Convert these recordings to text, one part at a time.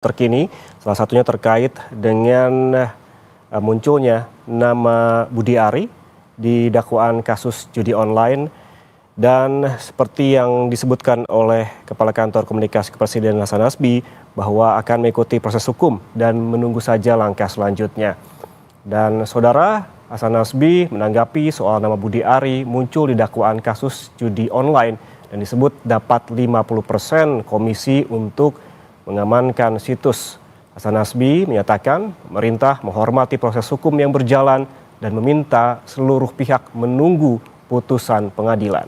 terkini, salah satunya terkait dengan munculnya nama Budi Ari di dakwaan kasus judi online dan seperti yang disebutkan oleh Kepala Kantor Komunikasi Kepresidenan Hasan Nasbi bahwa akan mengikuti proses hukum dan menunggu saja langkah selanjutnya. Dan saudara, Hasan Nasbi menanggapi soal nama Budi Ari muncul di dakwaan kasus judi online dan disebut dapat 50% komisi untuk mengamankan situs. Hasan Nasbi menyatakan pemerintah menghormati proses hukum yang berjalan dan meminta seluruh pihak menunggu putusan pengadilan.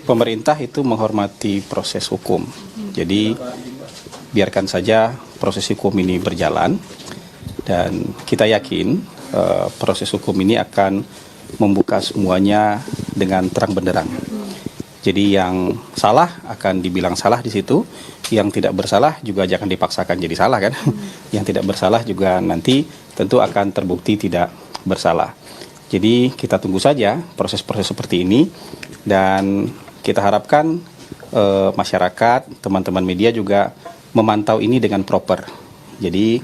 Pemerintah itu menghormati proses hukum. Jadi biarkan saja proses hukum ini berjalan dan kita yakin proses hukum ini akan membuka semuanya dengan terang benderang. Jadi yang salah akan dibilang salah di situ, yang tidak bersalah juga jangan dipaksakan jadi salah kan. Yang tidak bersalah juga nanti tentu akan terbukti tidak bersalah. Jadi kita tunggu saja proses-proses seperti ini dan kita harapkan masyarakat, teman-teman media juga memantau ini dengan proper. Jadi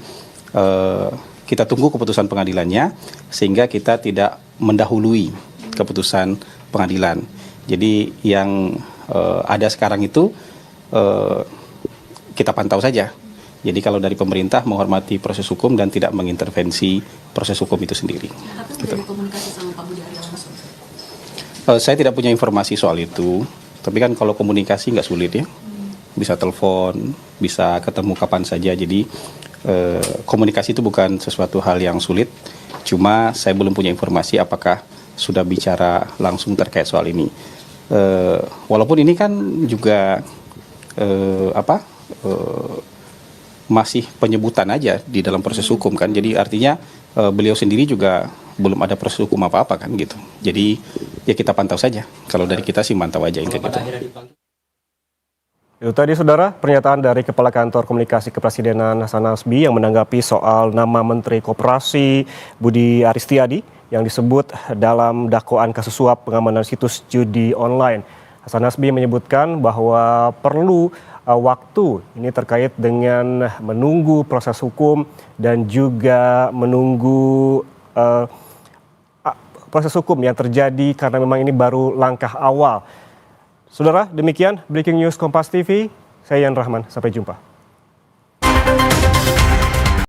kita tunggu keputusan pengadilannya sehingga kita tidak mendahului keputusan pengadilan. Jadi yang ada sekarang itu kita pantau saja. Jadi kalau dari pemerintah menghormati proses hukum dan tidak mengintervensi proses hukum itu sendiri. Gitu. Komunikasi sama Pak Budi Ari langsung? Saya tidak punya informasi soal itu. Tapi kan kalau komunikasi nggak sulit ya. Bisa telepon, bisa ketemu kapan saja. Jadi komunikasi itu bukan sesuatu hal yang sulit, cuma saya belum punya informasi apakah sudah bicara langsung terkait soal ini. Walaupun ini kan juga masih penyebutan aja di dalam proses hukum kan, jadi artinya beliau sendiri juga belum ada proses hukum apa-apa kan gitu. Jadi ya kita pantau saja. Kalau dari kita sih mantau aja gitu. Itu tadi saudara pernyataan dari Kepala Kantor Komunikasi Kepresidenan Hasan Nasbi yang menanggapi soal nama Menteri Koperasi Budi Ari Setiadi yang disebut dalam dakwaan kasus suap pengamanan situs judi online. Hasan Nasbi menyebutkan bahwa perlu waktu ini terkait dengan menunggu proses hukum dan juga menunggu proses hukum yang terjadi karena memang ini baru langkah awal. Saudara, demikian Breaking News Kompas TV. Saya Yan Rahman, sampai jumpa.